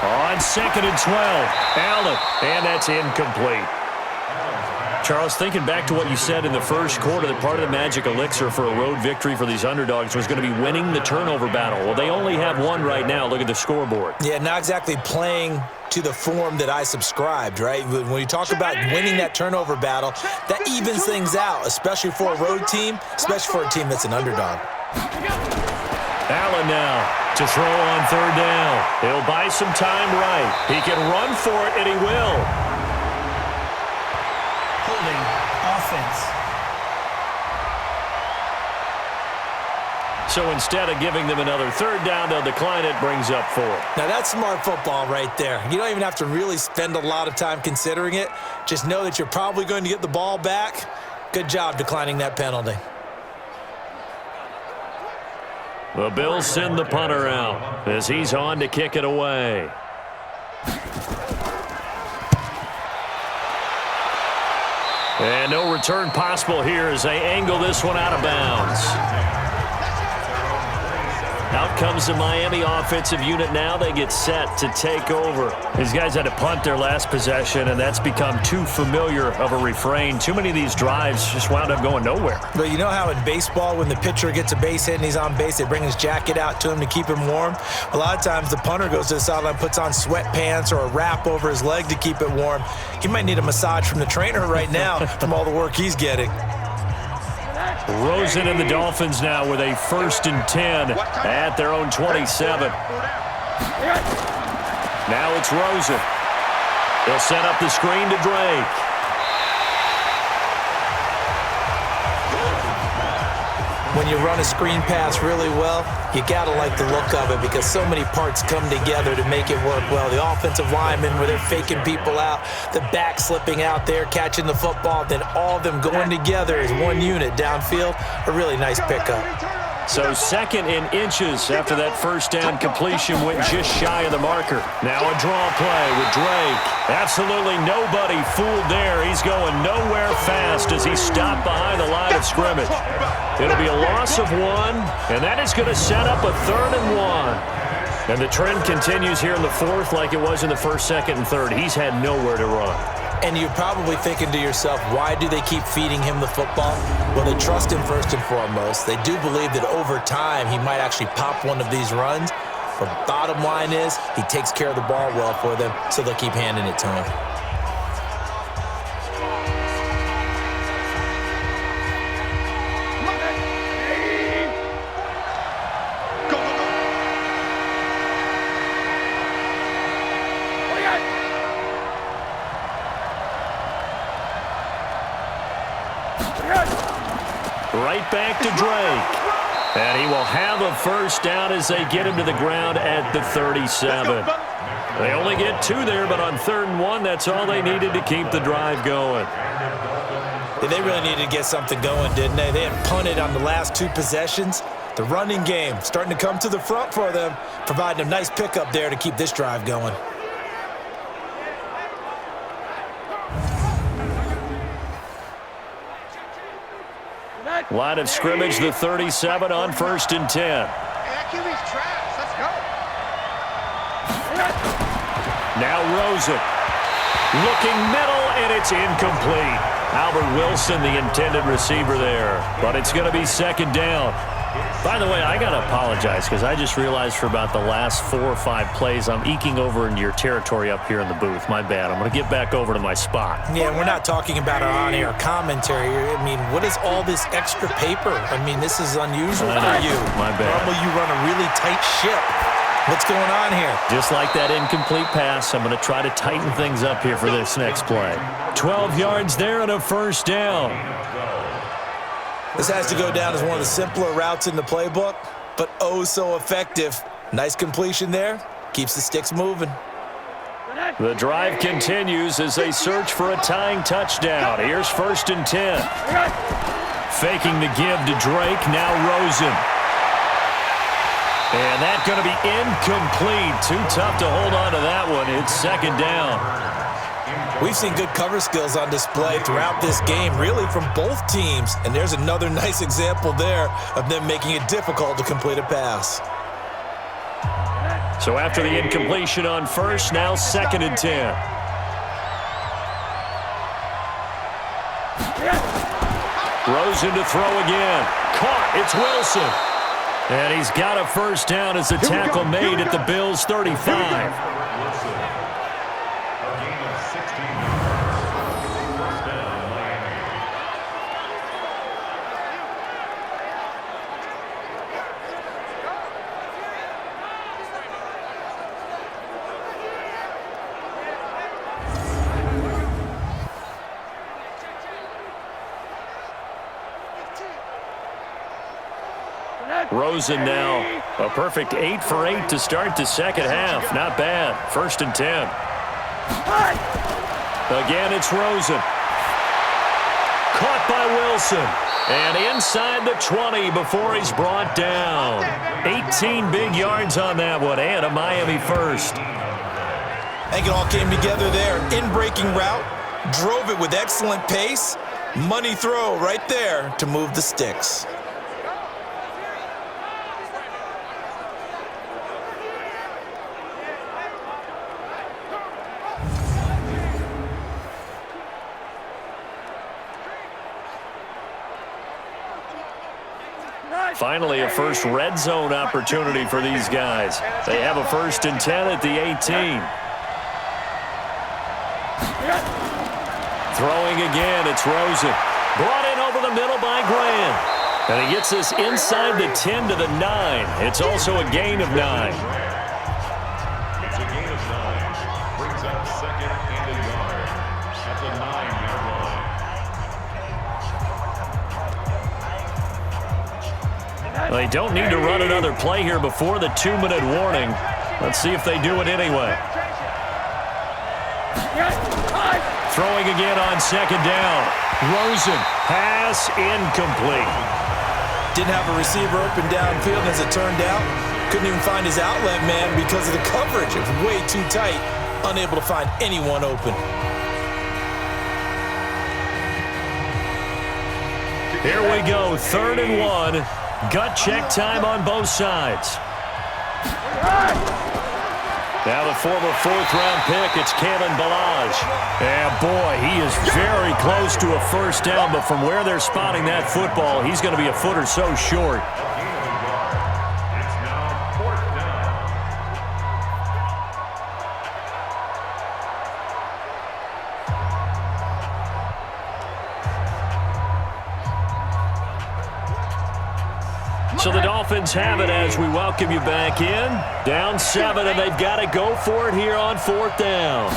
On 2nd and 12, Allen, and that's incomplete. Charles, thinking back to what you said in the first quarter, that part of the magic elixir for a road victory for these underdogs was going to be winning the turnover battle. Well, they only have one right now. Look at the scoreboard. Yeah, not exactly playing to the form that I subscribed, right? When you talk about winning that turnover battle, that evens things out, especially for a road team, especially for a team that's an underdog. Allen now to throw on 3rd down. He'll buy some time right. He can run for it, and he will. Holding offense. So instead of giving them another 3rd down, they'll decline it, brings up 4. Now, that's smart football right there. You don't even have to really spend a lot of time considering it. Just know that you're probably going to get the ball back. Good job declining that penalty. The Bills send the punter out as he's on to kick it away. And no return possible here as they angle this one out of bounds. Out comes the Miami offensive unit now. They get set to take over. These guys had to punt their last possession, and that's become too familiar of a refrain. Too many of these drives just wound up going nowhere. But you know how in baseball, when the pitcher gets a base hit and he's on base, they bring his jacket out to him to keep him warm? A lot of times the punter goes to the sideline, puts on sweatpants or a wrap over his leg to keep it warm. He might need a massage from the trainer right now from all the work he's getting. Rosen and the Dolphins now with a 1st and 10 at their own 27. Now it's Rosen. They'll set up the screen to Drake. When you run a screen pass really well, you got to like the look of it because so many parts come together to make it work well. The offensive linemen, where they're faking people out, the back slipping out there, catching the football, then all of them going together as one unit downfield. A really nice pickup. So 2nd in inches after that 1st down completion went just shy of the marker. Now a draw play with Drake. Absolutely nobody fooled there. He's going nowhere fast as he stopped behind the line of scrimmage. It'll be a loss of 1, and that is going to set up a 3rd and 1. And the trend continues here in the 4th like it was in the 1st, 2nd, and 3rd. He's had nowhere to run. And you're probably thinking to yourself, why do they keep feeding him the football? Well, they trust him first and foremost. They do believe that over time he might actually pop one of these runs. But bottom line is he takes care of the ball well for them, so they'll keep handing it to him. Right back to Drake. And he will have a 1st down as they get him to the ground at the 37. They only get 2 there, but on 3rd and 1, that's all they needed to keep the drive going. They really needed to get something going, didn't they? They had punted on the last 2 possessions. The running game starting to come to the front for them, providing a nice pickup there to keep this drive going. Line of scrimmage, the 37 on 1st and 10. Hey, that QB's trash. Let's go. Now Rosen. Looking middle, and it's incomplete. Albert Wilson, the intended receiver there. But it's going to be 2nd down. By the way, I got to apologize because I just realized for about the last 4 or 5 plays, I'm eking over into your territory up here in the booth. My bad. I'm going to get back over to my spot. Yeah, we're not talking about our on-air commentary. I mean, what is all this extra paper? I mean, this is unusual for you. My bad. Normally you run a really tight ship. What's going on here? Just like that incomplete pass, I'm going to try to tighten things up here for this next play. 12 yards there and a first down. This has to go down as one of the simpler routes in the playbook, but oh so effective. Nice completion there. Keeps the sticks moving. The drive continues as they search for a tying touchdown. Here's 1st and 10. Faking the give to Drake, now Rosen. And that's going to be incomplete. Too tough to hold on to that one. It's 2nd down. We've seen good cover skills on display throughout this game, really from both teams. And there's another nice example there of them making it difficult to complete a pass. So after the incompletion on first, now 2nd and 10. Rosen to throw again. Caught. It's Wilson. And he's got a first down as the tackle made at the Bills' 35. Rosen now a perfect 8 for 8 to start the second half. Not bad. 1st and 10. Again, it's Rosen. Caught by Wilson. And inside the 20 before he's brought down. 18 big yards on that one and a Miami first. I think it all came together there. In-breaking route. Drove it with excellent pace. Money throw right there to move the sticks. Finally, a first red zone opportunity for these guys. They have a 1st and 10 at the 18. Throwing again, it's Rosen. Brought in over the middle by Graham. And he gets this inside the 10 to the 9. It's also a gain of 9. It's a gain of 9. Brings up 2nd and a yard at the 9-yard line. They don't need to run another play here before the 2-minute warning. Let's see if they do it anyway. Throwing again on 2nd down. Rosen, pass incomplete. Didn't have a receiver open downfield as it turned out. Couldn't even find his outlet man because of the coverage. It was way too tight. Unable to find anyone open. Here we go, 3rd and 1. Gut check time on both sides. Now the former 4th-round pick, it's Kalen Ballage. And boy, he is very close to a first down, but from where they're spotting that football, he's going to be a foot or so short. It's now 4th down. So the Dolphins have it as we welcome you back in. Down 7, and they've got to go for it here on 4th down.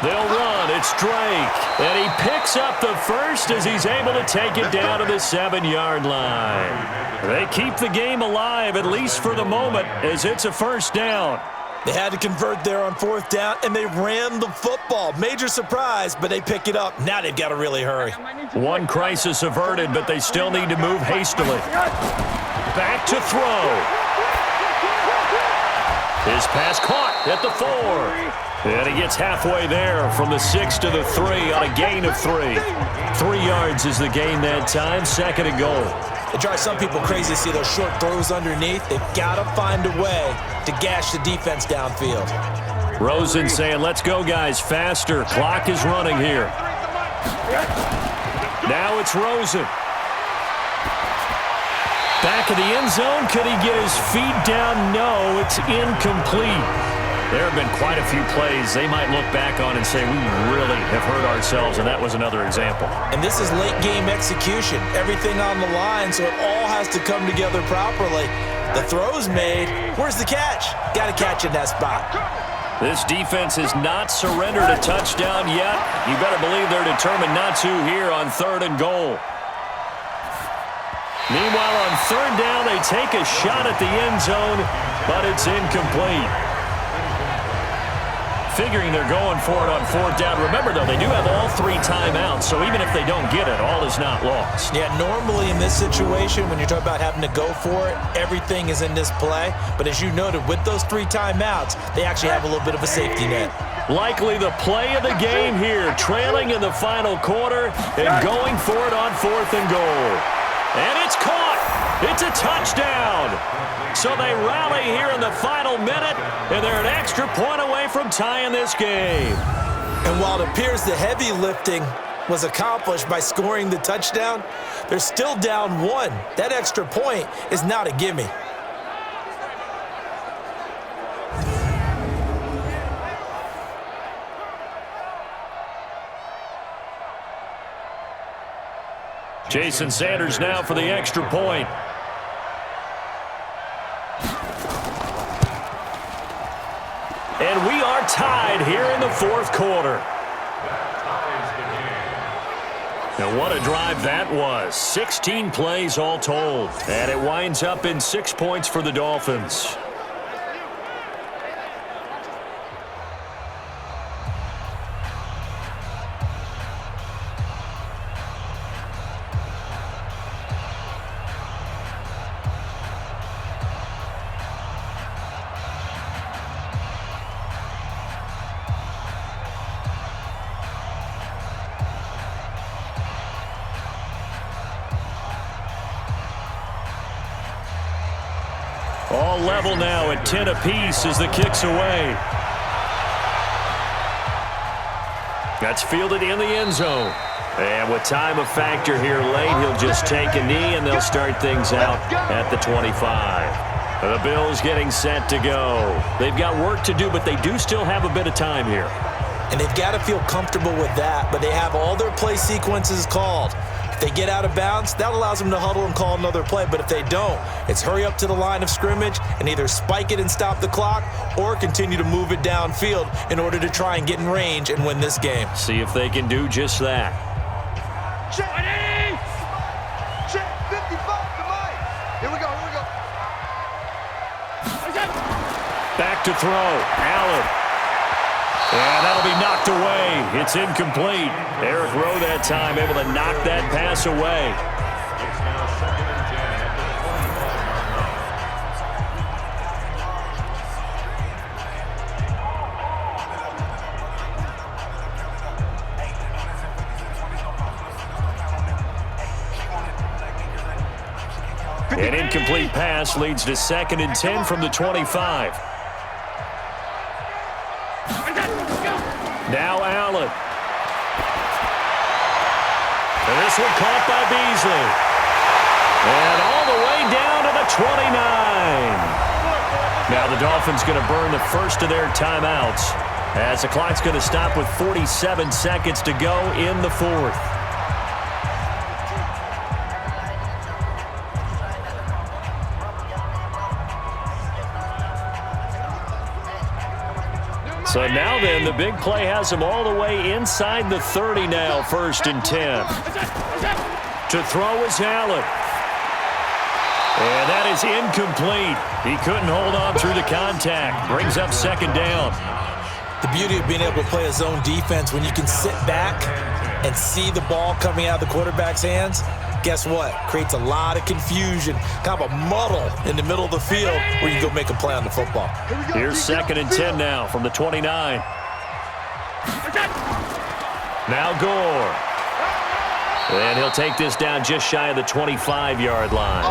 They'll run. It's Drake. And he picks up the first as he's able to take it down to the 7-yard line. They keep the game alive, at least for the moment, as it's a first down. They had to convert there on 4th down, and they ran the football. Major surprise, but they pick it up. Now they've got to really hurry. One crisis averted, but they still need to move hastily. Back to throw. His pass caught at the 4. And he gets halfway there from the 6 to the 3 on a gain of 3. 3 yards is the gain that time, 2nd and goal. It drives some people crazy to see those short throws underneath. They've got to find a way to gash the defense downfield. Rosen saying, let's go, guys, faster. Clock is running here. Now it's Rosen. Back of the end zone. Could he get his feet down? No, it's incomplete. There have been quite a few plays they might look back on and say, we really have hurt ourselves, and that was another example. And this is late-game execution. Everything on the line, so it all has to come together properly. The throw's made. Where's the catch? Got to catch in that spot. This defense has not surrendered a touchdown yet. You better believe they're determined not to here on 3rd and goal. Meanwhile, on 3rd down, they take a shot at the end zone, but it's incomplete. Figuring they're going for it on 4th down. Remember, though, they do have all 3 timeouts, so even if they don't get it, all is not lost. Yeah, normally in this situation, when you're talking about having to go for it, everything is in this play. But as you noted, with those 3 timeouts, they actually have a little bit of a safety net. Likely the play of the game here, trailing in the final quarter and going for it on 4th and goal. And it's caught. It's a touchdown. So they rally here in the final minute, and they're an extra point away from tying this game. And while it appears the heavy lifting was accomplished by scoring the touchdown, they're still down 1. That extra point is not a gimme. Jason Sanders now for the extra point. And we are tied here in the 4th quarter. And what a drive that was. 16 plays all told. And it winds up in 6 points for the Dolphins. All level now at 10 apiece as the kick's away. That's fielded in the end zone. And with time a factor here late, he'll just take a knee and they'll start things out at the 25. The Bills getting set to go. They've got work to do, but they do still have a bit of time here. And they've got to feel comfortable with that, but they have all their play sequences called. If they get out of bounds, that allows them to huddle and call another play. But if they don't, it's hurry up to the line of scrimmage and either spike it and stop the clock or continue to move it downfield in order to try and get in range and win this game. See if they can do just that. Check. Check. 55 to Mike. Here we go. Back to throw. Allen. And that'll be knocked away. It's incomplete. Eric Rowe that time able to knock that pass away. It's now 2nd and 10 at the 20. An incomplete pass leads to 2nd and 10 from the 25. Now Allen. And this one caught by Beasley. And all the way down to the 29. Now the Dolphins going to burn the first of their timeouts as the clock's going to stop with 47 seconds to go in the 4th. So now then, the big play has him all the way inside the 30 now, 1st and 10. To throw is Allen. And that is incomplete. He couldn't hold on through the contact. Brings up 2nd down. The beauty of being able to play a zone defense, when you can sit back and see the ball coming out of the quarterback's hands, guess what? Creates a lot of confusion, kind of a muddle in the middle of the field where you can go make a play on the football. Here's 2nd and 10 now from the 29. Now Gore. And he'll take this down just shy of the 25-yard line.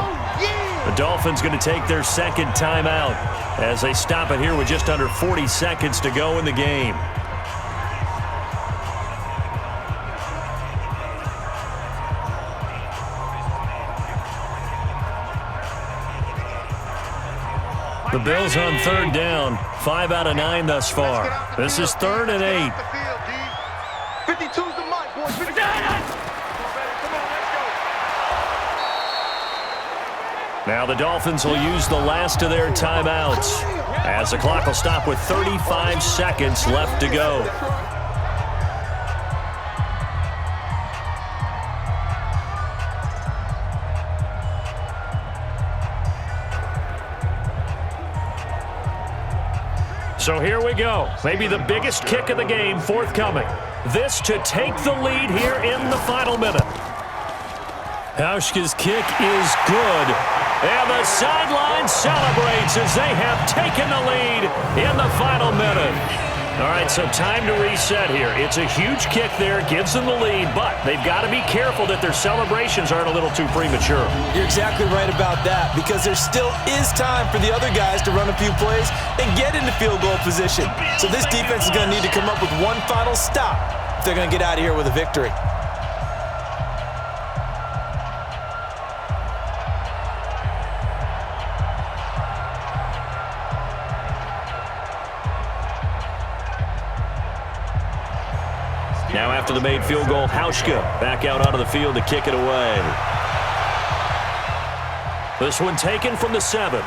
The Dolphins going to take their 2nd timeout as they stop it here with just under 40 seconds to go in the game. The Bills on third down, 5 out of 9 thus far. This is 3rd and 8. 52's the mic, boys. 52. Now the Dolphins will use the last of their timeouts as the clock will stop with 35 seconds left to go. So here we go. Maybe the biggest kick of the game forthcoming. This to take the lead here in the final minute. Hauschka's kick is good. And the sideline celebrates as they have taken the lead in the final minute. All right, so time to reset here. It's a huge kick there, gives them the lead, but they've got to be careful that their celebrations aren't a little too premature. You're exactly right about that, because there still is time for the other guys to run a few plays and get into field goal position. So this defense is going to need to come up with one final stop if they're going to get out of here with a victory. Now after the made field goal, Hauschka back out onto the field to kick it away. This one taken from the 7.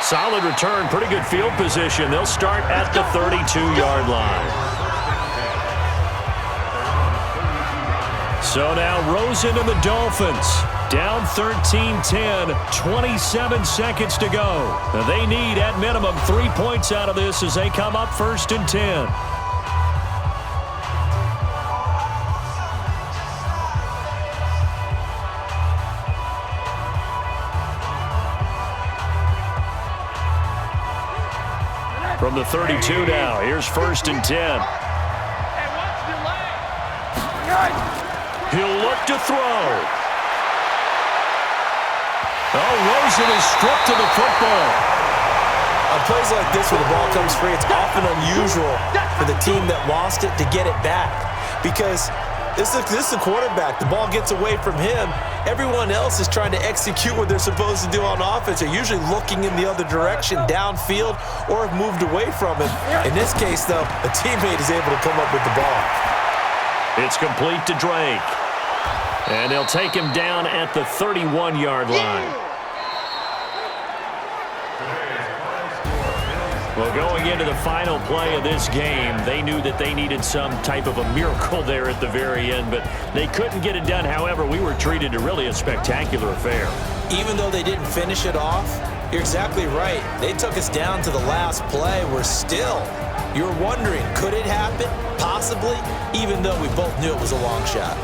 Solid return, pretty good field position. They'll start at the 32-yard line. So now Rosen and the Dolphins down 13-10, 27 seconds to go. They need at minimum 3 points out of this as they come up 1st and 10. From the 32 now, here's 1st and 10. He'll look to throw. Oh, Rosen is stripped of the football. On plays like this where the ball comes free, it's often unusual for the team that lost it to get it back, because this is the quarterback. The ball gets away from him. Everyone else is trying to execute what they're supposed to do on offense. They're usually looking in the other direction, downfield, or have moved away from it. In this case, though, a teammate is able to come up with the ball. It's complete to Drake. And they'll take him down at the 31-yard line. Well, going into the final play of this game, they knew that they needed some type of a miracle there at the very end, but they couldn't get it done. However, we were treated to really a spectacular affair. Even though they didn't finish it off, you're exactly right. They took us down to the last play. We're still, you're wondering, could it happen? Possibly, even though we both knew it was a long shot.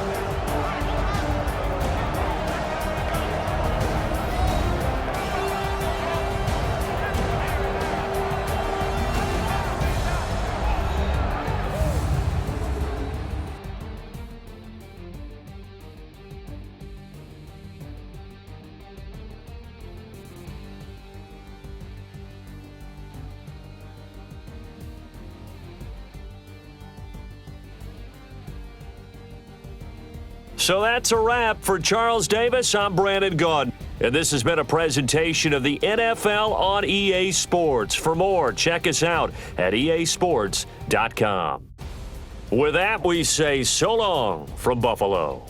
So that's a wrap for Charles Davis. I'm Brandon Gaudin. And this has been a presentation of the NFL on EA Sports. For more, check us out at easports.com. With that, we say so long from Buffalo.